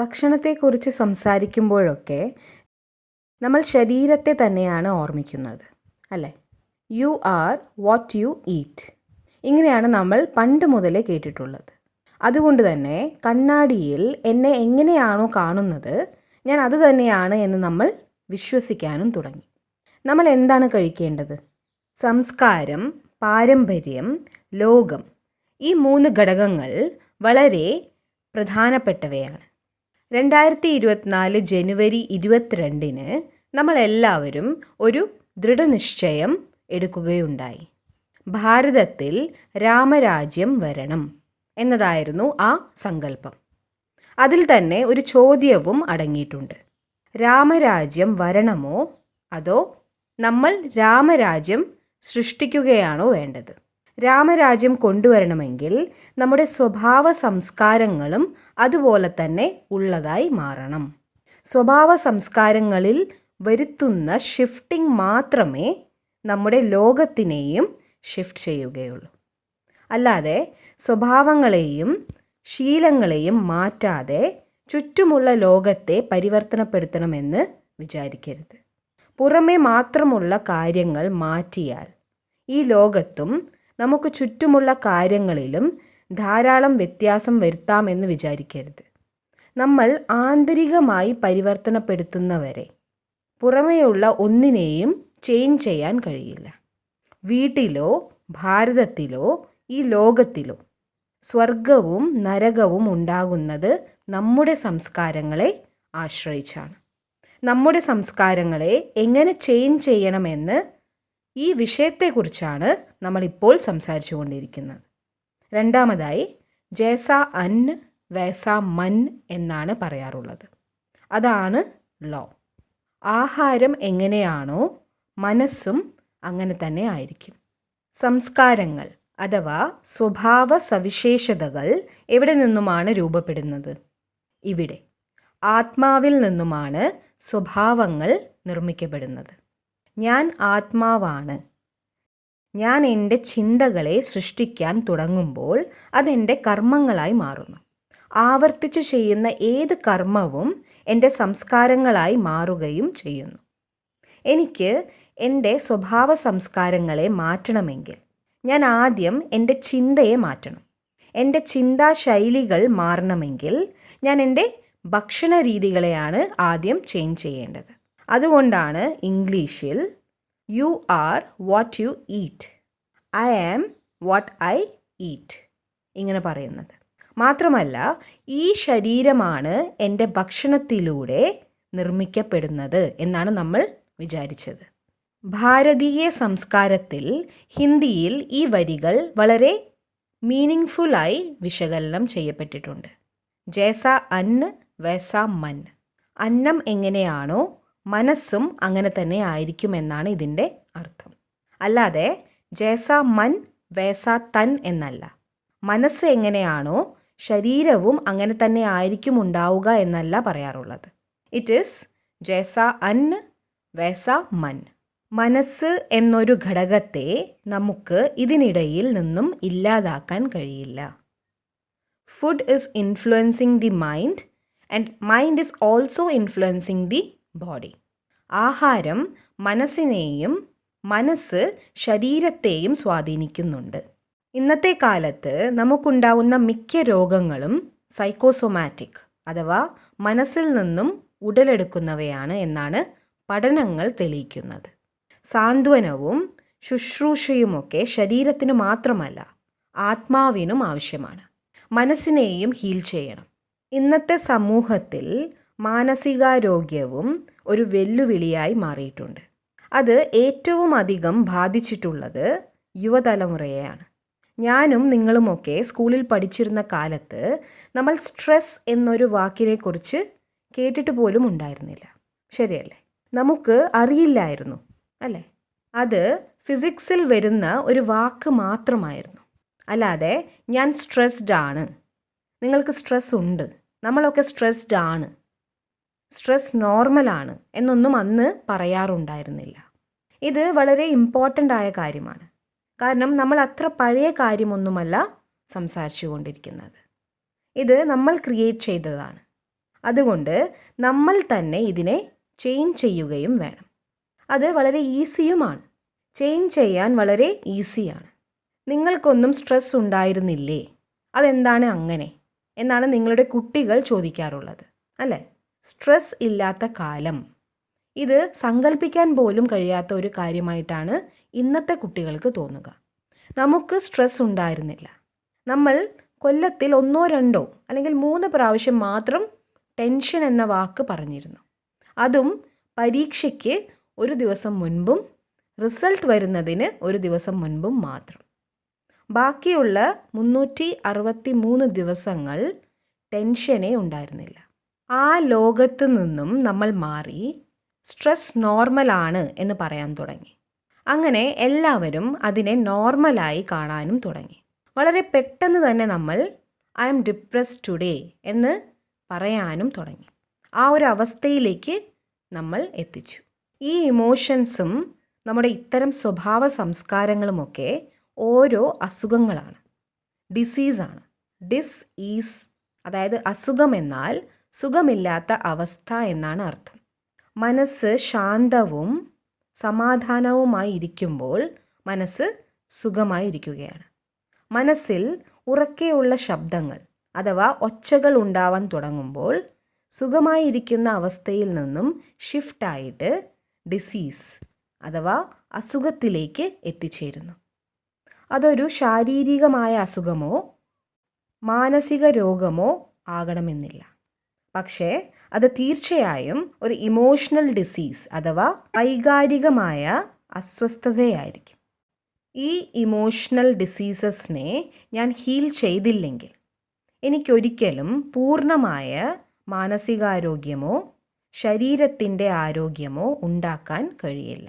ഭക്ഷണത്തെക്കുറിച്ച് സംസാരിക്കുമ്പോഴൊക്കെ നമ്മൾ ശരീരത്തെ തന്നെയാണ് ഓർമ്മിക്കുന്നത്, അല്ലേ? U are what you eat. ഇങ്ങനെയാണ് നമ്മൾ പണ്ട് മുതലേ കേട്ടിട്ടുള്ളത്. അതുകൊണ്ട് തന്നെ കണ്ണാടിയിൽ എന്നെ എങ്ങനെയാണോ കാണുന്നത്, ഞാൻ അത് തന്നെയാണ് എന്ന് നമ്മൾ വിശ്വസിക്കാനും തുടങ്ങി. നമ്മൾ എന്താണ് കഴിക്കേണ്ടത്? സംസ്കാരം, പാരമ്പര്യം, ലോകം, ഈ 3 ഘടകങ്ങൾ വളരെ പ്രധാനപ്പെട്ടവയാണ്. 2024 ജനുവരി 22-ന് നമ്മളെല്ലാവരും ഒരു ദൃഢനിശ്ചയം എടുക്കുകയുണ്ടായി. ഭാരതത്തിൽ രാമരാജ്യം വരണം എന്നതായിരുന്നു ആ സങ്കല്പം. അതിൽ തന്നെ ഒരു ചോദ്യവും അടങ്ങിയിട്ടുണ്ട്. രാമരാജ്യം വരണമോ അതോ നമ്മൾ രാമരാജ്യം സൃഷ്ടിക്കുകയാണോ വേണ്ടത്? രാമരാജ്യം കൊണ്ടുവരണമെങ്കിൽ നമ്മുടെ സ്വഭാവ സംസ്കാരങ്ങളും അതുപോലെ തന്നെ ഉള്ളതായി മാറണം. സ്വഭാവ സംസ്കാരങ്ങളിൽ വരുത്തുന്ന ഷിഫ്റ്റിംഗ് മാത്രമേ നമ്മുടെ ലോകത്തിനെയും ഷിഫ്റ്റ് ചെയ്യുകയുള്ളൂ. അല്ലാതെ സ്വഭാവങ്ങളെയും ശീലങ്ങളെയും മാറ്റാതെ ചുറ്റുമുള്ള ലോകത്തെ പരിവർത്തനപ്പെടുത്തണമെന്ന് വിചാരിക്കരുത്. പുറമേ മാത്രമുള്ള കാര്യങ്ങൾ മാറ്റിയാൽ ഈ ലോകത്തും നമുക്ക് ചുറ്റുമുള്ള കാര്യങ്ങളിലും ധാരാളം വ്യത്യാസം വരുത്താമെന്ന് വിചാരിക്കരുത്. നമ്മൾ ആന്തരികമായി പരിവർത്തനപ്പെടുത്തുന്നവരെ പുറമേയുള്ള ഒന്നിനെയും ചേഞ്ച് ചെയ്യാൻ കഴിയില്ല. വീട്ടിലോ ഭാരതത്തിലോ ഈ ലോകത്തിലോ സ്വർഗവും നരകവും ഉണ്ടാകുന്നത് നമ്മുടെ സംസ്കാരങ്ങളെ ആശ്രയിച്ചാണ്. നമ്മുടെ സംസ്കാരങ്ങളെ എങ്ങനെ ചേഞ്ച് ചെയ്യണമെന്ന് ഈ വിഷയത്തെക്കുറിച്ചാണ് നമ്മളിപ്പോൾ സംസാരിച്ചു കൊണ്ടിരിക്കുന്നത്. രണ്ടാമതായി, ജൈസ അന്ന വൈസ മൻ എന്നാണ് പറയാറുള്ളത്. അതാണ് ലോ. ആഹാരം എങ്ങനെയാണോ മനസ്സും അങ്ങനെ തന്നെ ആയിരിക്കും. സംസ്കാരങ്ങൾ അഥവാ സ്വഭാവ സവിശേഷതകൾ എവിടെ നിന്നുമാണ് രൂപപ്പെടുന്നത്? ഇവിടെ. ആത്മാവിൽ നിന്നുമാണ് സ്വഭാവങ്ങൾ നിർമ്മിക്കപ്പെടുന്നത്. ഞാൻ ആത്മാവാണ്. ഞാൻ എൻ്റെ ചിന്തകളെ സൃഷ്ടിക്കാൻ തുടങ്ങുമ്പോൾ അതെൻ്റെ കർമ്മങ്ങളായി മാറുന്നു. ആവർത്തിച്ചു ചെയ്യുന്ന ഏത് കർമ്മവും എൻ്റെ സംസ്കാരങ്ങളായി മാറുകയും ചെയ്യുന്നു. എനിക്ക് എൻ്റെ സ്വഭാവ സംസ്കാരങ്ങളെ മാറ്റണമെങ്കിൽ ഞാൻ ആദ്യം എൻ്റെ ചിന്തയെ മാറ്റണം. എൻ്റെ ചിന്താശൈലികൾ മാറണമെങ്കിൽ ഞാൻ എൻ്റെ ഭക്ഷണ രീതികളെയാണ് ആദ്യം ചേഞ്ച് ചെയ്യേണ്ടത്. അതുകൊണ്ടാണ് ഇംഗ്ലീഷിൽ you are what you eat, I am what I eat ഇങ്ങനെ പറയുന്നത്. മാത്രമല്ല, ഈ ശരീരമാണ് എൻ്റെ ഭക്ഷണത്തിലൂടെ നിർമ്മിക്കപ്പെടുന്നത് എന്നാണ് നമ്മൾ വിചാരിച്ചത്. ഭാരതീയ സംസ്കാരത്തിൽ ഹിന്ദിയിൽ ഈ വരികൾ വളരെ മീനിങ്ഫുള്ളായി വിശകലനം ചെയ്യപ്പെട്ടിട്ടുണ്ട്. ജൈസ അന്ന വൈസ മൻ. അന്നം എങ്ങനെയാണോ മനസ്സും അങ്ങനെ തന്നെ ആയിരിക്കുമെന്നാണ് ഇതിൻ്റെ അർത്ഥം. അല്ലാതെ ജൈസ മൻ വൈസ തൻ എന്നല്ല. മനസ്സ് എങ്ങനെയാണോ ശരീരവും അങ്ങനെ തന്നെ ആയിരിക്കും ഉണ്ടാവുക എന്നല്ല പറയാറുള്ളത്. ഇറ്റ് ഈസ് ജൈസ അന്ന വൈസ മൻ. മനസ്സ് എന്നൊരു ഘടകത്തെ നമുക്ക് ഇതിനിടയിൽ നിന്നും ഇല്ലാതാക്കാൻ കഴിയില്ല. Food is influencing the mind and mind is also influencing the body. ആഹാരം മനസ്സിനെയും മനസ്സ് ശരീരത്തെയും സ്വാധീനിക്കുന്നുണ്ട്. ഇന്നത്തെ കാലത്ത് നമുക്കുണ്ടാവുന്ന മിക്ക രോഗങ്ങളും സൈക്കോസൊമാറ്റിക് അഥവാ മനസ്സിൽ നിന്നും ഉടലെടുക്കുന്നവയാണ് എന്നാണ് പഠനങ്ങൾ തെളിയിക്കുന്നത്. സാന്ത്വനവും ശുശ്രൂഷയുമൊക്കെ ശരീരത്തിന് മാത്രമല്ല ആത്മാവിനും ആവശ്യമാണ്. മനസ്സിനെയും ഹീൽ ചെയ്യണം. ഇന്നത്തെ സമൂഹത്തിൽ മാനസികാരോഗ്യവും ഒരു വെല്ലുവിളിയായി മാറിയിട്ടുണ്ട്. അത് ഏറ്റവും അധികം ബാധിച്ചിട്ടുള്ളത് യുവതലമുറയെയാണ്. ഞാനും നിങ്ങളുമൊക്കെ സ്കൂളിൽ പഠിച്ചിരുന്ന കാലത്ത് നമ്മൾ സ്ട്രെസ് എന്നൊരു വാക്കിനെക്കുറിച്ച് കേട്ടിട്ട് പോലും ഉണ്ടായിരുന്നില്ല. ശരിയല്ലേ? നമുക്ക് അറിയില്ലായിരുന്നു, അല്ലേ? അത് ഫിസിക്സിൽ വരുന്ന ഒരു വാക്ക് മാത്രമായിരുന്നു. അല്ലാതെ ഞാൻ സ്ട്രെസ്ഡ് ആണ്, നിങ്ങൾക്ക് സ്ട്രെസ് ഉണ്ട്, നമ്മളൊക്കെ സ്ട്രെസ്ഡ് ആണ്, സ്ട്രെസ് നോർമലാണ് എന്നൊന്നും അന്ന് പറയാറുണ്ടായിരുന്നില്ല. ഇത് വളരെ ഇമ്പോർട്ടൻ്റ് ആയ കാര്യമാണ്. കാരണം നമ്മൾ അത്ര പഴയ കാര്യമൊന്നുമല്ല സംസാരിച്ചു കൊണ്ടിരിക്കുന്നത്. ഇത് നമ്മൾ ക്രിയേറ്റ് ചെയ്തതാണ്. അതുകൊണ്ട് നമ്മൾ തന്നെ ഇതിനെ ചേഞ്ച് ചെയ്യുകയും വേണം. അത് വളരെ ഈസിയുമാണ്. ചേഞ്ച് ചെയ്യാൻ വളരെ ഈസിയാണ്. നിങ്ങൾക്കൊന്നും സ്ട്രെസ് ഉണ്ടായിരുന്നില്ലേ? അതെന്താണ് അങ്ങനെ എന്നാണ് നിങ്ങളുടെ കുട്ടികൾ ചോദിക്കാറുള്ളത്, അല്ലേ? സ്ട്രെസ് ഇല്ലാത്ത കാലം, ഇത് സങ്കല്പിക്കാൻ പോലും കഴിയാത്ത ഒരു കാര്യമായിട്ടാണ് ഇന്നത്തെ കുട്ടികൾക്ക് തോന്നുക. നമുക്ക് സ്ട്രെസ് ഉണ്ടായിരുന്നില്ല. നമ്മൾ കൊല്ലത്തിൽ 1, 2 അല്ലെങ്കിൽ 3 പ്രാവശ്യം മാത്രം ടെൻഷൻ എന്ന വാക്ക് പറഞ്ഞിരുന്നു. അതും പരീക്ഷയ്ക്ക് ഒരു ദിവസം മുൻപും റിസൾട്ട് വരുന്നതിന് ഒരു ദിവസം മുൻപും മാത്രം. ബാക്കിയുള്ള 363 ദിവസങ്ങൾ ടെൻഷനേ ഉണ്ടായിരുന്നില്ല. ആ ലോകത്ത് നിന്നും നമ്മൾ മാറി സ്ട്രെസ് നോർമലാണ് എന്ന് പറയാൻ തുടങ്ങി. അങ്ങനെ എല്ലാവരും അതിനെ നോർമലായി കാണാനും തുടങ്ങി. വളരെ പെട്ടെന്ന് തന്നെ നമ്മൾ ഐ ആം ഡിപ്രസ്ഡ് ടുഡേ എന്ന് പറയാനും തുടങ്ങി. ആ ഒരു അവസ്ഥയിലേക്ക് നമ്മൾ എത്തിച്ചു. ഈ ഇമോഷൻസും നമ്മുടെ ഇത്തരം സ്വഭാവ സംസ്കാരങ്ങളുമൊക്കെ ഓരോ അസുഖങ്ങളാണ്, ഡിസീസാണ്. ഡിസ് ഈസ്, അതായത് അസുഖം എന്നാൽ സുഖമില്ലാത്ത അവസ്ഥ എന്നാണ് അർത്ഥം. മനസ്സ് ശാന്തവും സമാധാനവുമായി ഇരിക്കുമ്പോൾ മനസ്സ് സുഖമായി ഇരിക്കുകയാണ്. മനസ്സിൽ ഉറക്കെയുള്ള ശബ്ദങ്ങൾ അഥവാ ഒച്ചകൾ ഉണ്ടാവാൻ തുടങ്ങുമ്പോൾ സുഖമായിരിക്കുന്ന അവസ്ഥയിൽ നിന്നും ഷിഫ്റ്റായിട്ട് ഡിസീസ് അഥവാ അസുഖത്തിലേക്ക് എത്തിച്ചേരുന്നു. അതൊരു ശാരീരികമായ അസുഖമോ മാനസിക രോഗമോ ആകണമെന്നില്ല. പക്ഷേ അത് തീർച്ചയായും ഒരു ഇമോഷണൽ ഡിസീസ് അഥവാ വൈകാരികമായ അസ്വസ്ഥതയായിരിക്കും. ഈ ഇമോഷണൽ ഡിസീസസിനെ ഞാൻ ഹീൽ ചെയ്തില്ലെങ്കിൽ എനിക്കൊരിക്കലും പൂർണ്ണമായ മാനസികാരോഗ്യമോ ശരീരത്തിൻ്റെ ആരോഗ്യമോ ഉണ്ടാക്കാൻ കഴിയില്ല.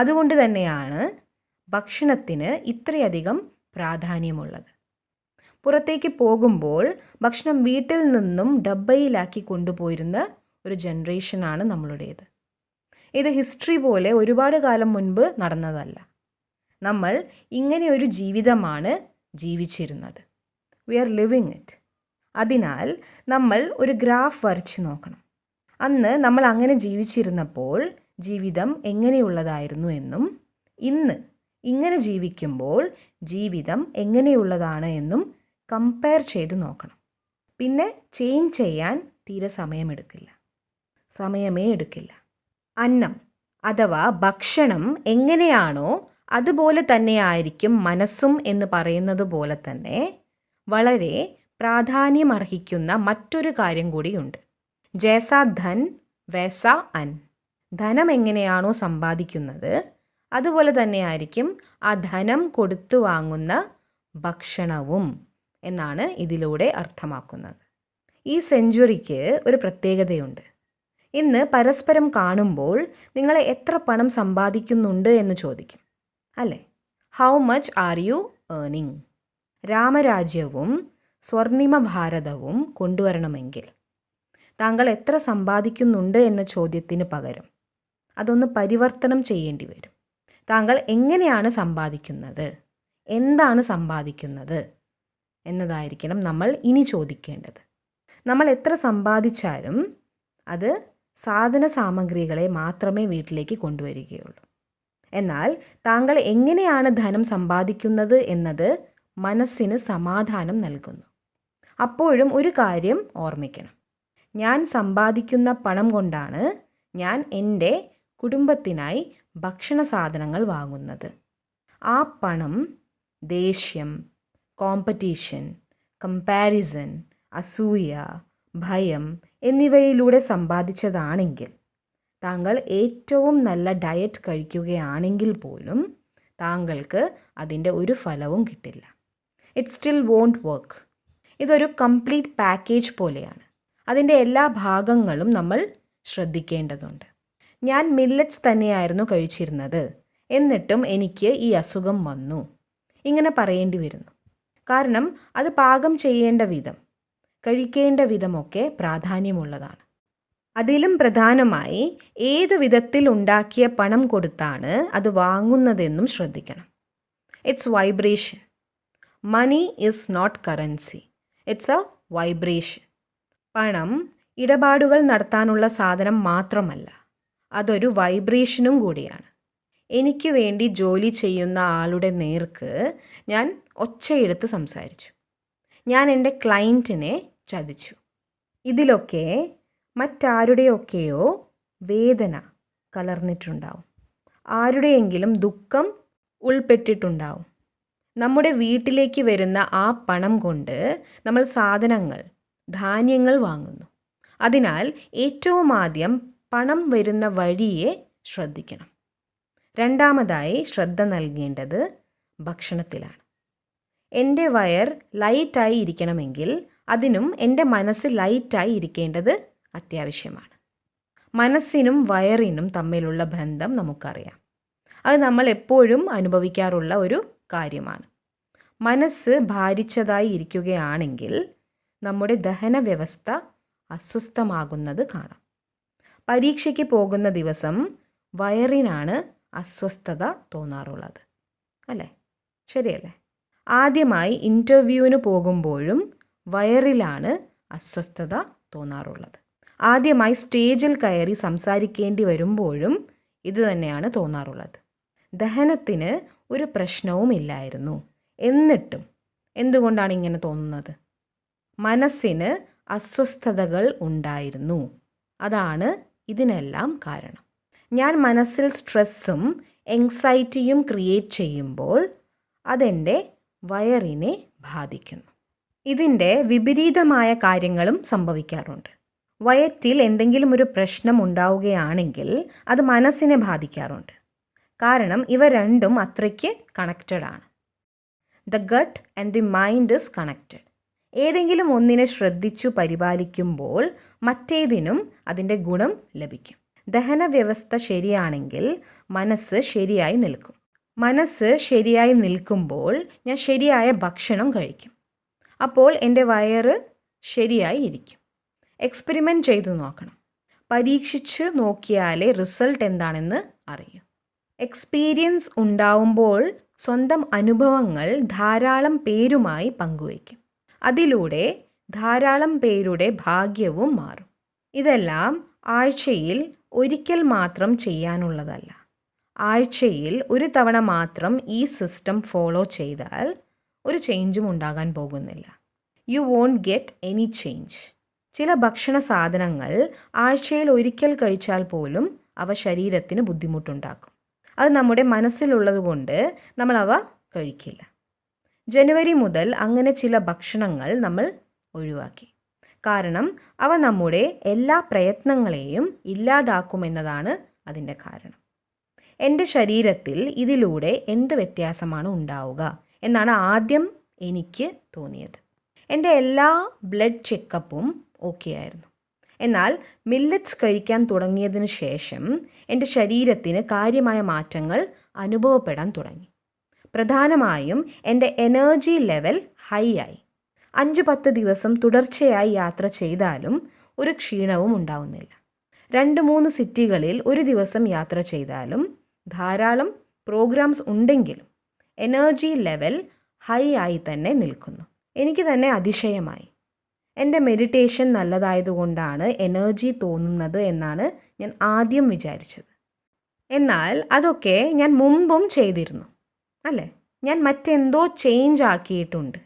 അതുകൊണ്ട് തന്നെയാണ് ഭക്ഷണത്തിന് ഇത്രയധികം പ്രാധാന്യമുള്ളത്. പുറത്തേക്ക് പോകുമ്പോൾ ഭക്ഷണം വീട്ടിൽ നിന്നും ഡബ്ബയിലാക്കി കൊണ്ടുപോയിരുന്ന ഒരു ജനറേഷനാണ് നമ്മളുടേത്. ഇത് ഹിസ്റ്ററി പോലെ ഒരുപാട് കാലം മുൻപ് നടന്നതല്ല. നമ്മൾ ഇങ്ങനെ ഒരു ജീവിതമാണ് ജീവിച്ചിരുന്നത്. We are living it. അതിനാൽ നമ്മൾ ഒരു ഗ്രാഫ് വരച്ച് നോക്കണം. അന്ന് നമ്മൾ അങ്ങനെ ജീവിച്ചിരുന്നപ്പോൾ ജീവിതം എങ്ങനെയുള്ളതായിരുന്നു എന്നും ഇന്ന് ഇങ്ങനെ ജീവിക്കുമ്പോൾ ജീവിതം എങ്ങനെയുള്ളതാണ് എന്നും കമ്പയർ ചെയ്ത് നോക്കണം. പിന്നെ ചേഞ്ച് ചെയ്യാൻ തീരെ സമയമേ എടുക്കില്ല. അന്നം അഥവാ ഭക്ഷണം എങ്ങനെയാണോ അതുപോലെ തന്നെയായിരിക്കും മനസ്സും എന്ന് പറയുന്നത് പോലെ തന്നെ വളരെ പ്രാധാന്യമർഹിക്കുന്ന മറ്റൊരു കാര്യം കൂടിയുണ്ട്. ജൈസാ ധൻ വൈസാ അൻ. ധനം എങ്ങനെയാണോ സമ്പാദിക്കുന്നത് അതുപോലെ തന്നെയായിരിക്കും ആ ധനം കൊടുത്തു വാങ്ങുന്ന ഭക്ഷണവും എന്നാണ് ഇതിലൂടെ അർത്ഥമാക്കുന്നത്. ഈ സെഞ്ച്വറിക്ക് ഒരു പ്രത്യേകതയുണ്ട്. ഇന്ന് പരസ്പരം കാണുമ്പോൾ നിങ്ങൾ എത്ര പണം സമ്പാദിക്കുന്നുണ്ട് എന്ന് ചോദിക്കും, അല്ലേ? How much are you earning? രാമരാജ്യവും സ്വർണിമ ഭാരതവും കൊണ്ടുവരണമെങ്കിൽ താങ്കൾ എത്ര സമ്പാദിക്കുന്നുണ്ട് എന്ന ചോദ്യത്തിന് പകരം അതൊന്ന് പരിവർത്തനം ചെയ്യേണ്ടി വരും. താങ്കൾ എങ്ങനെയാണ് സമ്പാദിക്കുന്നത്, എന്താണ് സമ്പാദിക്കുന്നത് എന്നതായിരിക്കണം നമ്മൾ ഇനി ചോദിക്കേണ്ടത്. നമ്മൾ എത്ര സമ്പാദിച്ചാലും അത് സാധന സാമഗ്രികളെ മാത്രമേ വീട്ടിലേക്ക് കൊണ്ടുവരികയുള്ളൂ. എന്നാൽ താങ്കൾ എങ്ങനെയാണ് ധനം സമ്പാദിക്കുന്നത് എന്നത് മനസ്സിന് സമാധാനം നൽകുന്നു. അപ്പോഴും ഒരു കാര്യം ഓർമ്മിക്കണം, ഞാൻ സമ്പാദിക്കുന്ന പണം കൊണ്ടാണ് ഞാൻ എൻ്റെ കുടുംബത്തിനായി ഭക്ഷണ സാധനങ്ങൾ വാങ്ങുന്നത്. ആ പണം ദേഷ്യം, കോമ്പറ്റീഷൻ, കമ്പാരിസൺ, അസൂയ, ഭയം എന്നിവയിലൂടെ സമ്പാദിച്ചതാണെങ്കിൽ താങ്കൾ ഏറ്റവും നല്ല ഡയറ്റ് കഴിക്കുകയാണെങ്കിൽ പോലും താങ്കൾക്ക് അതിൻ്റെ ഒരു ഫലവും കിട്ടില്ല. It still won't work. ഇതൊരു കംപ്ലീറ്റ് പാക്കേജ് പോലെയാണ്. അതിൻ്റെ എല്ലാ ഭാഗങ്ങളും നമ്മൾ ശ്രദ്ധിക്കേണ്ടതുണ്ട്. ഞാൻ മില്ലറ്റ്സ് തന്നെയായിരുന്നു കഴിച്ചിരുന്നത്, എന്നിട്ടും എനിക്ക് ഈ അസുഖം വന്നു, ഇങ്ങനെ പറയേണ്ടി വരുന്നു. കാരണം അത് പാകം ചെയ്യേണ്ട വിധം, കഴിക്കേണ്ട വിധമൊക്കെ പ്രാധാന്യമുള്ളതാണ്. അതിലും പ്രധാനമായി ഏത് വിധത്തിൽ ഉണ്ടാക്കിയ പണം കൊടുത്താണ് അത് വാങ്ങുന്നതെന്നും ശ്രദ്ധിക്കണം. It's vibration. Money is not currency, it's a vibration. പണം ഇടപാടുകൾ നടത്താനുള്ള സാധനം മാത്രമല്ല, അതൊരു വൈബ്രേഷനും കൂടിയാണ്. എനിക്ക് വേണ്ടി ജോലി ചെയ്യുന്ന ആളുടെ നേർക്ക് ഞാൻ ഒച്ചയെടുത്ത് സംസാരിച്ചു. ഞാൻ എൻ്റെ ക്ലയൻറ്റിനെ ചതിച്ചു. ഇതിലൊക്കെ മറ്റാരുടെയൊക്കെയോ വേദന കലർന്നിട്ടുണ്ടാവും. ആരുടെയെങ്കിലും ദുഃഖം ഉൾപ്പെട്ടിട്ടുണ്ടാവും. നമ്മുടെ വീട്ടിലേക്ക് വരുന്ന ആ പണം കൊണ്ട് നമ്മൾ സാധനങ്ങൾ, ധാന്യങ്ങൾ വാങ്ങുന്നു. അതിനാൽ ഏറ്റവും ആദ്യം പണം വരുന്ന വഴിയെ ശ്രദ്ധിക്കണം. രണ്ടാമതായി ശ്രദ്ധ നൽകേണ്ടത് ഭക്ഷണത്തിലാണ്. എൻ്റെ വയർ ലൈറ്റായി ഇരിക്കണമെങ്കിൽ അതിനും എൻ്റെ മനസ്സ് ലൈറ്റായി ഇരിക്കേണ്ടത് അത്യാവശ്യമാണ്. മനസ്സിനും വയറിനും തമ്മിലുള്ള ബന്ധം നമുക്കറിയാം. അത് നമ്മൾ എപ്പോഴും അനുഭവിക്കാറുള്ള ഒരു കാര്യമാണ്. മനസ്സ് ഭാരിച്ചതായി ഇരിക്കുകയാണെങ്കിൽ നമ്മുടെ ദഹന വ്യവസ്ഥ അസ്വസ്ഥമാകുന്നത് കാണാം. പരീക്ഷയ്ക്ക് പോകുന്ന ദിവസം വയറിനാണ് അസ്വസ്ഥത തോന്നാറുള്ളത്, അല്ലേ? ശരിയല്ലേ? ആദ്യമായി ഇൻ്റർവ്യൂവിന് പോകുമ്പോഴും വയറിലാണ് അസ്വസ്ഥത തോന്നാറുള്ളത്. ആദ്യമായി സ്റ്റേജിൽ കയറി സംസാരിക്കേണ്ടി വരുമ്പോഴും ഇത് തന്നെയാണ് തോന്നാറുള്ളത്. ദഹനത്തിന് ഒരു പ്രശ്നവുമില്ലായിരുന്നു. എന്നിട്ടും എന്തുകൊണ്ടാണ് ഇങ്ങനെ തോന്നുന്നത്? മനസ്സിന് അസ്വസ്ഥതകൾ ഉണ്ടായിരുന്നു. അതാണ് ഇതിനെല്ലാം കാരണം. ഞാൻ മനസ്സിൽ സ്ട്രെസ്സും എങ്സൈറ്റിയും ക്രിയേറ്റ് ചെയ്യുമ്പോൾ അതെൻ്റെ വയറിനെ ബാധിക്കുന്നു. ഇതിൻ്റെ വിപരീതമായ കാര്യങ്ങളും സംഭവിക്കാറുണ്ട്. വയറ്റിൽ എന്തെങ്കിലും ഒരു പ്രശ്നം ഉണ്ടാവുകയാണെങ്കിൽ അത് മനസ്സിനെ ബാധിക്കാറുണ്ട്. കാരണം ഇവ രണ്ടും അത്രയ്ക്ക് കണക്റ്റഡ് ആണ്. The gut and the mind is connected. ഏതെങ്കിലും ഒന്നിനെ ശ്രദ്ധിച്ചു പരിപാലിക്കുമ്പോൾ മറ്റേതിനും അതിൻ്റെ ഗുണം ലഭിക്കും. ദഹന വ്യവസ്ഥ ശരിയാണെങ്കിൽ മനസ്സ് ശരിയായി നിൽക്കും. മനസ്സ് ശരിയായി നിൽക്കുമ്പോൾ ഞാൻ ശരിയായ ഭക്ഷണം കഴിക്കും. അപ്പോൾ എൻ്റെ വയറ് ശരിയായി ഇരിക്കും. എക്സ്പെരിമെൻറ്റ് ചെയ്തു നോക്കണം. പരീക്ഷിച്ച് നോക്കിയാലേ റിസൾട്ട് എന്താണെന്ന് അറിയൂ. എക്സ്പീരിയൻസ് ഉണ്ടാവുമ്പോൾ സ്വന്തം അനുഭവങ്ങൾ ധാരാളം പേരുമായി പങ്കുവയ്ക്കും. അതിലൂടെ ധാരാളം പേരുടെ ഭാഗ്യവും മാറും. ഇതെല്ലാം ആഴ്ചയിൽ ഒരിക്കൽ മാത്രം ചെയ്യാനുള്ളതല്ല. ആഴ്ചയിൽ ഒരു തവണ മാത്രം ഈ സിസ്റ്റം ഫോളോ ചെയ്താൽ ഒരു ചേഞ്ചും ഉണ്ടാകാൻ പോകുന്നില്ല. You won't get any change. ചില ഭക്ഷണ സാധനങ്ങൾ ആഴ്ചയിൽ ഒരിക്കൽ കഴിച്ചാൽ പോലും അവ ശരീരത്തിന് ബുദ്ധിമുട്ടുണ്ടാക്കും. അത് നമ്മുടെ മനസ്സിലുള്ളത് കൊണ്ട് നമ്മൾ അവ കഴിക്കില്ല. ജനുവരി മുതൽ അങ്ങനെ ചില ഭക്ഷണങ്ങൾ നമ്മൾ ഒഴിവാക്കി. കാരണം അവ നമ്മുടെ എല്ലാ പ്രയത്നങ്ങളെയും ഇല്ലാതാക്കുമെന്നതാണ് അതിൻ്റെ കാരണം. എൻ്റെ ശരീരത്തിൽ ഇതിലൂടെ എന്ത് വ്യത്യാസമാണ് ഉണ്ടാവുക എന്നാണ് ആദ്യം എനിക്ക് തോന്നിയത്. എൻ്റെ എല്ലാ ബ്ലഡ് ചെക്കപ്പും ഓക്കെ ആയിരുന്നു. എന്നാൽ മില്ലറ്റ്സ് കഴിക്കാൻ തുടങ്ങിയതിനു ശേഷം എൻ്റെ ശരീരത്തിന് കാര്യമായ മാറ്റങ്ങൾ അനുഭവപ്പെടാൻ തുടങ്ങി. പ്രധാനമായും എൻ്റെ എനർജി ലെവൽ ഹൈ ആയി. 5-10 ദിവസം തുടർച്ചയായി യാത്ര ചെയ്താലും ഒരു ക്ഷീണവും ഉണ്ടാവുന്നില്ല. 2-3 സിറ്റികളിൽ ഒരു ദിവസം യാത്ര ചെയ്താലും ധാരാളം പ്രോഗ്രാംസ് ഉണ്ടെങ്കിലും എനർജി ലെവൽ ഹൈ ആയി തന്നെ നിൽക്കുന്നു. എനിക്ക് തന്നെ അതിശയമായി. എൻ്റെ മെഡിറ്റേഷൻ നല്ലതായതുകൊണ്ടാണ് എനർജി തോന്നുന്നത് എന്നാണ് ഞാൻ ആദ്യം വിചാരിച്ചത്. എന്നാൽ അതൊക്കെ ഞാൻ മുമ്പും ചെയ്തിരുന്നു, അല്ലേ? ഞാൻ മറ്റെന്തോ ചേഞ്ച് ആക്കിയിട്ടുണ്ട്.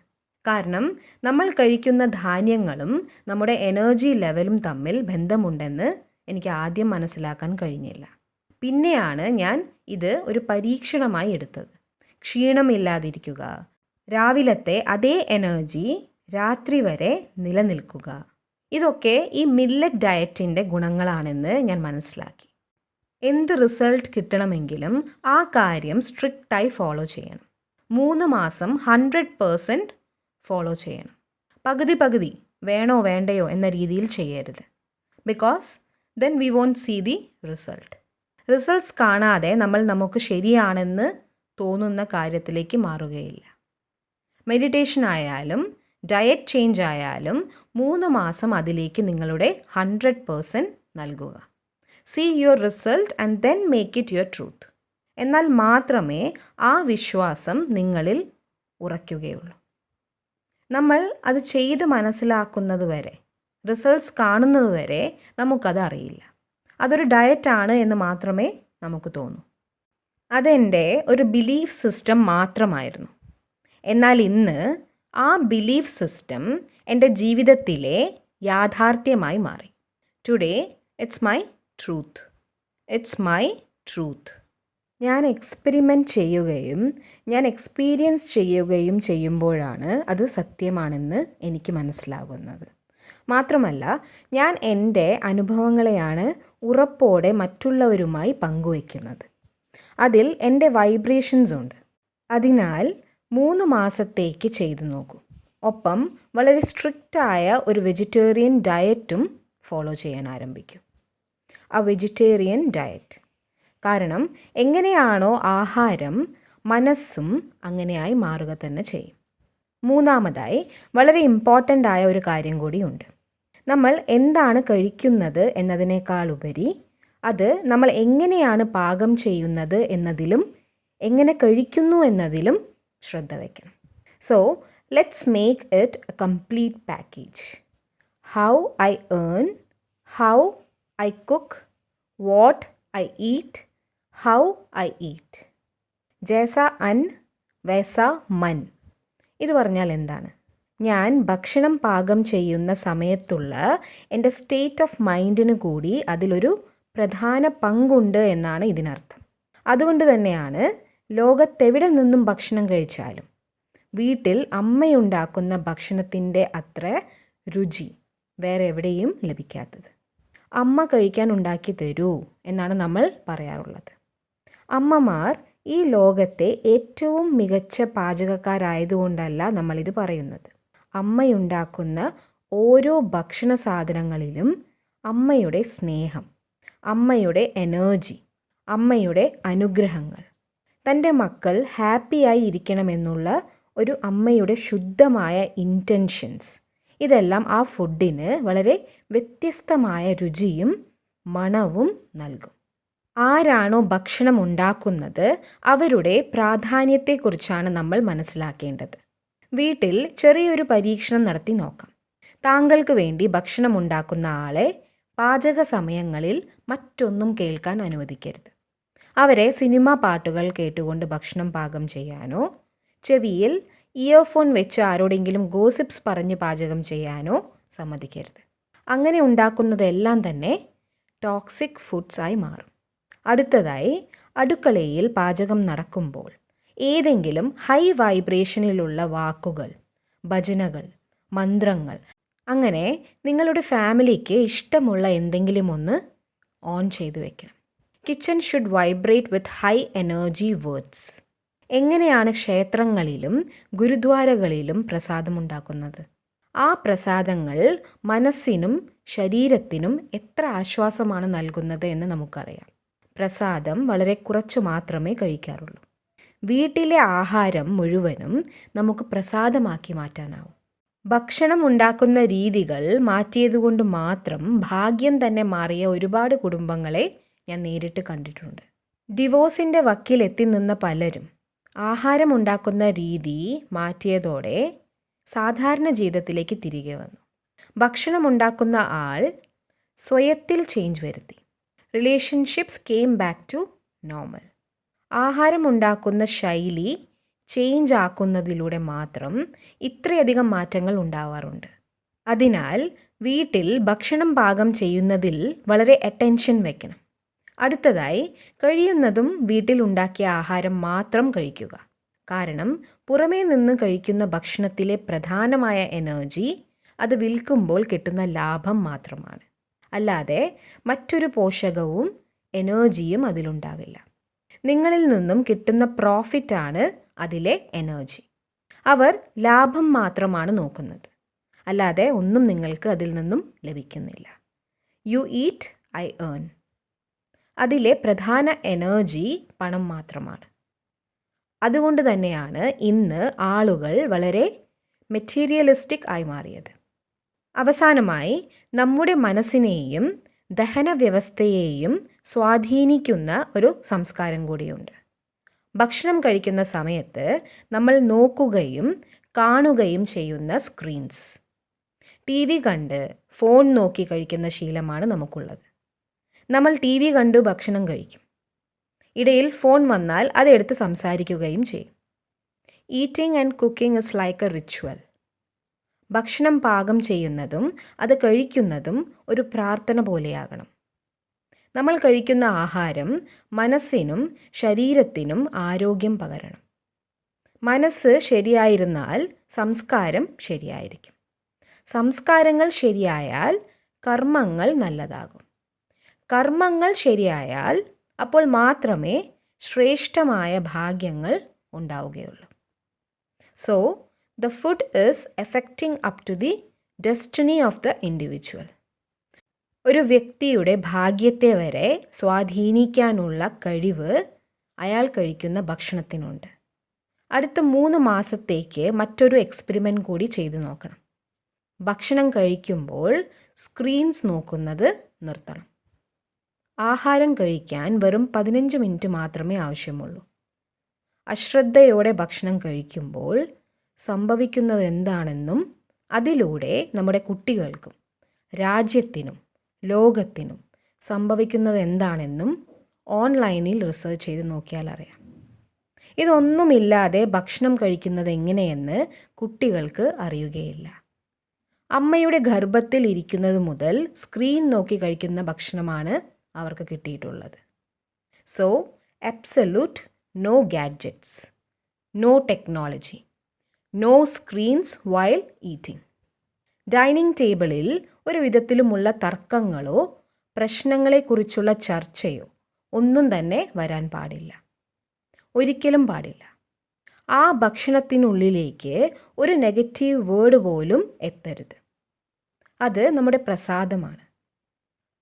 കാരണം നമ്മൾ കഴിക്കുന്ന ധാന്യങ്ങളും നമ്മുടെ എനർജി ലെവലും തമ്മിൽ ബന്ധമുണ്ടെന്ന് എനിക്ക് ആദ്യം മനസ്സിലാക്കാൻ കഴിഞ്ഞില്ല. പിന്നെയാണ് ഞാൻ ഇത് ഒരു പരീക്ഷണമായി എടുത്തത്. ക്ഷീണമില്ലാതിരിക്കുക, രാവിലത്തെ അതേ എനർജി രാത്രി വരെ നിലനിൽക്കുക, ഇതൊക്കെ ഈ മില്ലറ്റ് ഡയറ്റിൻ്റെ ഗുണങ്ങളാണെന്ന് ഞാൻ മനസ്സിലാക്കി. എന്ത് റിസൾട്ട് കിട്ടണമെങ്കിലും ആ കാര്യം സ്ട്രിക്റ്റായി ഫോളോ ചെയ്യണം. 3 മാസം 100% ഫോളോ ചെയ്യണം. പകുതി വേണോ വേണ്ടയോ എന്ന രീതിയിൽ ചെയ്യരുത്. Because then we won't see the results കാണാതെ നമ്മൾ നമുക്ക് ശരിയാണെന്ന് തോന്നുന്ന കാര്യത്തിലേക്ക് മാറുകയില്ല. മെഡിറ്റേഷൻ ആയാലും ഡയറ്റ് ചേഞ്ച് ആയാലും 3 മാസം അതിലേക്ക് നിങ്ങളുടെ 100% നൽകുക. See your result and then make it your truth. എന്നാൽ മാത്രമേ ആ വിശ്വാസം നിങ്ങളിൽ ഉറയ്ക്കുകയുള്ളൂ. നമ്മൾ അത് ചെയ്ത് മനസ്സിലാക്കുന്നത് വരെ, റിസൾട്ട്സ് കാണുന്നത് വരെ നമുക്കത് അറിയില്ല. അതൊരു ഡയറ്റാണ് എന്ന് മാത്രമേ നമുക്ക് തോന്നൂ. അതെൻ്റെ ഒരു ബിലീഫ് സിസ്റ്റം മാത്രമായിരുന്നു. എന്നാൽ ഇന്ന് ആ ബിലീഫ് സിസ്റ്റം എൻ്റെ ജീവിതത്തിലെ യാഥാർത്ഥ്യമായി മാറി. Today it's my truth. It's my truth. ഞാൻ എക്സ്പെരിമെൻറ്റ് ചെയ്യുകയും ഞാൻ എക്സ്പീരിയൻസ് ചെയ്യുകയും ചെയ്യുമ്പോഴാണ് അത് സത്യമാണെന്ന് എനിക്ക് മനസ്സിലാകുന്നത്. മാത്രമല്ല, ഞാൻ എൻ്റെ അനുഭവങ്ങളെയാണ് ഉറപ്പോടെ മറ്റുള്ളവരുമായി പങ്കുവയ്ക്കുന്നത്. അതിൽ എൻ്റെ വൈബ്രേഷൻസ് ഉണ്ട്. അതിനാൽ 3 മാസത്തേക്ക് ചെയ്തു നോക്കൂ. ഒപ്പം വളരെ സ്ട്രിക്റ്റായ ഒരു വെജിറ്റേറിയൻ ഡയറ്റും ഫോളോ ചെയ്യാൻ ആരംഭിക്കും. ആ വെജിറ്റേറിയൻ ഡയറ്റ്. കാരണം എങ്ങനെയാണോ ആഹാരം, മനസ്സും അങ്ങനെയായി മാറുക തന്നെ ചെയ്യും. മൂന്നാമതായി വളരെ ഇമ്പോർട്ടൻ്റ് ആയ ഒരു കാര്യം കൂടിയുണ്ട്. നമ്മൾ എന്താണ് കഴിക്കുന്നത് എന്നതിനേക്കാളുപരി അത് നമ്മൾ എങ്ങനെയാണ് പാകം ചെയ്യുന്നത് എന്നതിലും എങ്ങനെ കഴിക്കുന്നു എന്നതിലും ശ്രദ്ധ വയ്ക്കണം. So let's make it a complete package. How I earn, how I cook, what I eat, how I eat. ജൈസ അൻ വൈസ മൻ. ഇത് പറഞ്ഞാൽ എന്താണ്? ഞാൻ ഭക്ഷണം പാകം ചെയ്യുന്ന സമയത്തുള്ള എൻ്റെ സ്റ്റേറ്റ് ഓഫ് മൈൻഡിന് കൂടി അതിലൊരു പ്രധാന പങ്കുണ്ട് എന്നാണ് ഇതിനർത്ഥം. അതുകൊണ്ട് തന്നെയാണ് ലോകത്തെവിടെ നിന്നും ഭക്ഷണം കഴിച്ചാലും വീട്ടിൽ അമ്മയുണ്ടാക്കുന്ന ഭക്ഷണത്തിൻ്റെ അത്ര രുചി വേറെ എവിടെയും ലഭിക്കാത്തത്. അമ്മ കഴിക്കാൻ ഉണ്ടാക്കി തരൂ എന്നാണ് നമ്മൾ പറയാറുള്ളത്. അമ്മമാർ ഈ ലോകത്തെ ഏറ്റവും മികച്ച പാചകക്കാരായതുകൊണ്ടല്ല നമ്മളിത് പറയുന്നത്. അമ്മയുണ്ടാക്കുന്ന ഓരോ ഭക്ഷണ സാധനങ്ങളിലും അമ്മയുടെ സ്നേഹം, അമ്മയുടെ എനർജി, അമ്മയുടെ അനുഗ്രഹങ്ങൾ, തൻ്റെ മക്കൾ ഹാപ്പിയായി ഇരിക്കണമെന്നുള്ള ഒരു അമ്മയുടെ ശുദ്ധമായ ഇൻറ്റൻഷൻസ്, ഇതെല്ലാം ആ ഫുഡിന് വളരെ വ്യത്യസ്തമായ രുചിയും മണവും നൽകും. ആരാണോ ഭക്ഷണം ഉണ്ടാക്കുന്നത് അവരുടെ പ്രാധാന്യത്തെക്കുറിച്ചാണ് നമ്മൾ മനസ്സിലാക്കേണ്ടത്. വീട്ടിൽ ചെറിയൊരു പരീക്ഷണം നടത്തി നോക്കാം. താങ്കൾക്ക് വേണ്ടി ഭക്ഷണം ഉണ്ടാക്കുന്ന ആളെ പാചക സമയങ്ങളിൽ മറ്റൊന്നും കേൾക്കാൻ അനുവദിക്കരുത്. അവരെ സിനിമ പാട്ടുകൾ കേട്ടുകൊണ്ട് ഭക്ഷണം പാകം ചെയ്യാനോ ചെവിയിൽ ഇയർഫോൺ വെച്ച് ആരോടെങ്കിലും ഗോസിപ്സ് പറഞ്ഞ് പാചകം ചെയ്യാനോ സമ്മതിക്കരുത്. അങ്ങനെ ഉണ്ടാക്കുന്നതെല്ലാം തന്നെ ടോക്സിക് ഫുഡ്സായി മാറും. അടുത്തതായി, അടുക്കളയിൽ പാചകം നടക്കുമ്പോൾ ഏതെങ്കിലും ഹൈ വൈബ്രേഷനിലുള്ള വാക്കുകൾ, ഭജനകൾ, മന്ത്രങ്ങൾ, അങ്ങനെ നിങ്ങളുടെ ഫാമിലിക്ക് ഇഷ്ടമുള്ള എന്തെങ്കിലും ഒന്ന് ഓൺ ചെയ്തു വെക്കണം. Kitchen should vibrate with high energy words. എങ്ങനെയാണ് ക്ഷേത്രങ്ങളിലും ഗുരുദ്വാരകളിലും പ്രസാദമുണ്ടാക്കുന്നത്? ആ പ്രസാദങ്ങൾ മനസ്സിനും ശരീരത്തിനും എത്ര ആശ്വാസമാണ് നൽകുന്നത് എന്ന് നമുക്കറിയാം. പ്രസാദം വളരെ കുറച്ചു മാത്രമേ കഴിക്കാറുള്ളൂ. വീട്ടിലെ ആഹാരം മുഴുവനും നമുക്ക് പ്രസാദമാക്കി മാറ്റാനാവും. ഭക്ഷണം ഉണ്ടാക്കുന്ന രീതികൾ മാറ്റിയതുകൊണ്ട് മാത്രം ഭാഗ്യം തന്നെ മാറിയ ഒരുപാട് കുടുംബങ്ങളെ ഞാൻ നേരിട്ട് കണ്ടിട്ടുണ്ട്. ഡിവോഴ്സിൻ്റെ വക്കിലെത്തി നിന്ന പലരും ആഹാരം ഉണ്ടാക്കുന്ന രീതി മാറ്റിയതോടെ സാധാരണ ജീവിതത്തിലേക്ക് തിരികെ വന്നു. ഭക്ഷണം ഉണ്ടാക്കുന്ന ആൾ സ്വയത്തിൽ ചേഞ്ച് വരുത്തി. Relationships came back to normal. ആഹാരം ഉണ്ടാക്കുന്ന ശൈലി ചേഞ്ച് ആക്കുന്നതിലൂടെ മാത്രം ഇത്രയധികം മാറ്റങ്ങൾ ഉണ്ടാവാറുണ്ട്. അതിനാൽ വീട്ടിൽ ഭക്ഷണം പാകം ചെയ്യുന്നതിൽ വളരെ അറ്റൻഷൻ വയ്ക്കണം. അടുത്തതായി, കഴിയുന്നതും വീട്ടിൽ ഉണ്ടാക്കിയ ആഹാരം മാത്രം കഴിക്കുക. കാരണം പുറമേ നിന്ന് കഴിക്കുന്ന ഭക്ഷണത്തിലെ പ്രധാനമായ എനർജി അത് വിൽക്കുമ്പോൾ കിട്ടുന്ന ലാഭം മാത്രമാണ്. അല്ലാതെ മറ്റൊരു പോഷകവും എനർജിയും അതിലുണ്ടാവില്ല. നിങ്ങളിൽ നിന്നും കിട്ടുന്ന പ്രോഫിറ്റാണ് അതിലെ എനർജി. അവർ ലാഭം മാത്രമാണ് നോക്കുന്നത്, അല്ലാതെ ഒന്നും നിങ്ങൾക്ക് അതിൽ നിന്നും ലഭിക്കുന്നില്ല. U eat, I earn. അതിലെ പ്രധാന എനർജി പണം മാത്രമാണ്. അതുകൊണ്ട് തന്നെയാണ് ഇന്ന് ആളുകൾ വളരെ മെറ്റീരിയലിസ്റ്റിക് ആയി മാറിയത്. അവസാനമായി, നമ്മുടെ മനസ്സിനെയും ദഹന വ്യവസ്ഥയെയും സ്വാധീനിക്കുന്ന ഒരു സംസ്കാരം കൂടിയുണ്ട്. ഭക്ഷണം കഴിക്കുന്ന സമയത്ത് നമ്മൾ നോക്കുകയും കാണുകയും ചെയ്യുന്ന സ്ക്രീൻസ്. ടി വി കണ്ട് ഫോൺ നോക്കി കഴിക്കുന്ന ശീലമാണ് നമുക്കുള്ളത്. നമ്മൾ ടി വി കണ്ടു ഭക്ഷണം കഴിക്കും. ഇടയിൽ ഫോൺ വന്നാൽ അതെടുത്ത് സംസാരിക്കുകയും ചെയ്യും. Eating and cooking is like A ritual. ഭക്ഷണം പാകം ചെയ്യുന്നതും അത് കഴിക്കുന്നതും ഒരു പ്രാർത്ഥന പോലെയാകണം. നമ്മൾ കഴിക്കുന്ന ആഹാരം മനസ്സിനും ശരീരത്തിനും ആരോഗ്യം പകരണം. മനസ്സ് ശരിയായിരുന്നാൽ സംസ്കാരം ശരിയായിരിക്കും. സംസ്കാരങ്ങൾ ശരിയായാൽ കർമ്മങ്ങൾ നല്ലതാകും. കർമ്മങ്ങൾ ശരിയായാൽ അപ്പോൾ മാത്രമേ ശ്രേഷ്ഠമായ ഭാഗ്യങ്ങൾ ഉണ്ടാവുകയുള്ളൂ. So the food is affecting up to the destiny of the individual. ഒരു വ്യക്തിയുടെ ഭാഗ്യത്തെ വരെ സ്വാധീനിക്കാനുള്ള കഴിവ് അയാൾ കഴിക്കുന്ന ഭക്ഷണത്തിനുണ്ട്. അടുത്ത 3 മാസത്തേക്ക് മറ്റൊരു എക്സ്പെരിമെൻ്റ് കൂടി ചെയ്തു നോക്കണം. ഭക്ഷണം കഴിക്കുമ്പോൾ സ്ക്രീൻസ് നോക്കുന്നത് നിർത്തണം. ആഹാരം കഴിക്കാൻ വെറും 15 മിനിറ്റ് മാത്രമേ ആവശ്യമുള്ളൂ. അശ്രദ്ധയോടെ ഭക്ഷണം കഴിക്കുമ്പോൾ സംഭവിക്കുന്നത് എന്താണെന്നും അതിലൂടെ നമ്മുടെ കുട്ടികൾക്കും രാജ്യത്തിനും ലോകത്തിനും സംഭവിക്കുന്നത് എന്താണെന്നും ഓൺലൈനിൽ റിസർച്ച് ചെയ്ത് നോക്കിയാൽ അറിയാം. ഇതൊന്നുമില്ലാതെ ഭക്ഷണം കഴിക്കുന്നത് എങ്ങനെയെന്ന് കുട്ടികൾക്ക് അറിയുകയില്ല. അമ്മയുടെ ഗർഭത്തിൽ ഇരിക്കുന്നത് മുതൽ സ്ക്രീൻ നോക്കി കഴിക്കുന്ന ഭക്ഷണമാണ് അവർക്ക് കിട്ടിയിട്ടുള്ളത്. So absolute no gadgets, no technology, no screens while eating. Dining ടേബിളിൽ ഒരു വിധത്തിലുമുള്ള തർക്കങ്ങളോ പ്രശ്നങ്ങളെക്കുറിച്ചുള്ള ചർച്ചയോ ഒന്നും തന്നെ വരാൻ പാടില്ല. ഒരിക്കലും പാടില്ല. ആ ഭക്ഷണത്തിനുള്ളിലേക്ക് ഒരു നെഗറ്റീവ് വേർഡ് പോലും എത്തരുത്. അത് നമ്മുടെ പ്രസാദമാണ്.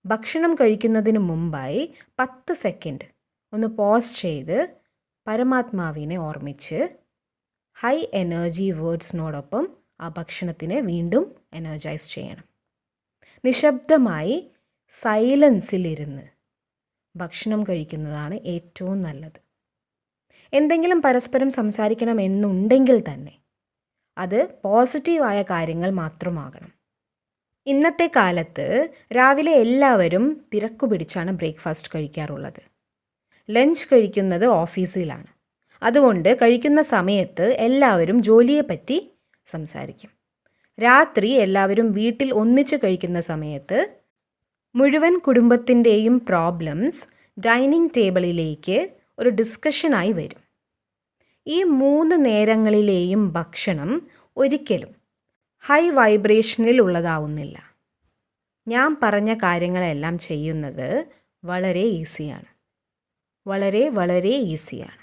ഭക്ഷണം കഴിക്കുന്നതിന് മുമ്പായി 10 സെക്കൻഡ് ഒന്ന് പോസ് ചെയ്ത് പരമാത്മാവിനെ ഓർമ്മിച്ച് ഹൈ എനർജി വേർഡ്സിനോടൊപ്പം ആ ഭക്ഷണത്തിനെ വീണ്ടും എനർജൈസ് ചെയ്യണം. നിശബ്ദമായി സൈലൻസിലിരുന്ന് ഭക്ഷണം കഴിക്കുന്നതാണ് ഏറ്റവും നല്ലത്. എന്തെങ്കിലും പരസ്പരം സംസാരിക്കണം എന്നുണ്ടെങ്കിൽ തന്നെ അത് പോസിറ്റീവായ കാര്യങ്ങൾ മാത്രമാകണം. ഇന്നത്തെ കാലത്ത് രാവിലെ എല്ലാവരും തിരക്കു പിടിച്ചാണ് ബ്രേക്ക്ഫാസ്റ്റ് കഴിക്കാറുള്ളത്. ലഞ്ച് കഴിക്കുന്നത് ഓഫീസിലാണ്. അതുകൊണ്ട് കഴിക്കുന്ന സമയത്ത് എല്ലാവരും ജോലിയെപ്പറ്റി സംസാരിക്കും. രാത്രി എല്ലാവരും വീട്ടിൽ ഒന്നിച്ച് കഴിക്കുന്ന സമയത്ത് മുഴുവൻ കുടുംബത്തിൻ്റെയും പ്രോബ്ലംസ് ഡൈനിങ് ടേബിളിലേക്ക് ഒരു ഡിസ്കഷനായി വരും. ഈ 3 നേരങ്ങളിലെയും ഭക്ഷണം ഒരിക്കലും ഹൈ വൈബ്രേഷനിൽ ഉള്ളതാവുന്നില്ല. ഞാൻ പറഞ്ഞ കാര്യങ്ങളെല്ലാം ചെയ്യുന്നത് വളരെ ഈസിയാണ്. വളരെ ഈസിയാണ്.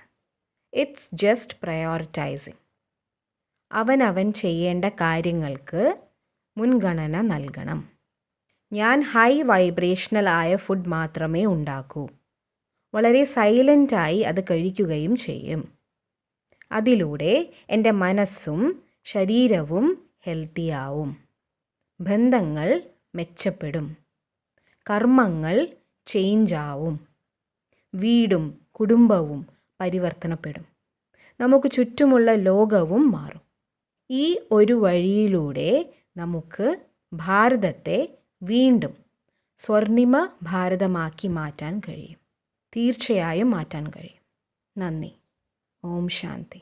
It's just prioritising. അവനവൻ ചെയ്യേണ്ട കാര്യങ്ങൾക്ക് മുൻഗണന നൽകണം. ഞാൻ ഹൈ വൈബ്രേഷണൽ ആയ ഫുഡ് മാത്രമേ ഉണ്ടാക്കൂ. വളരെ സൈലൻ്റായി അത് കഴിക്കുകയും ചെയ്യും. അതിലൂടെ എൻ്റെ മനസ്സും ശരീരവും ഹെൽത്തിയാവും. ബന്ധങ്ങൾ മെച്ചപ്പെടും. കർമ്മങ്ങൾ ചേഞ്ചാവും. വീടും കുടുംബവും പരിവർത്തനപ്പെടും. നമുക്ക് ചുറ്റുമുള്ള ലോകവും മാറും. ഈ ഒരു വഴിയിലൂടെ നമുക്ക് ഭാരതത്തെ വീണ്ടും സ്വർണിമ ഭാരതമാക്കി മാറ്റാൻ കഴിയും. തീർച്ചയായും മാറ്റാൻ കഴിയും. നന്ദി. ഓം ശാന്തി.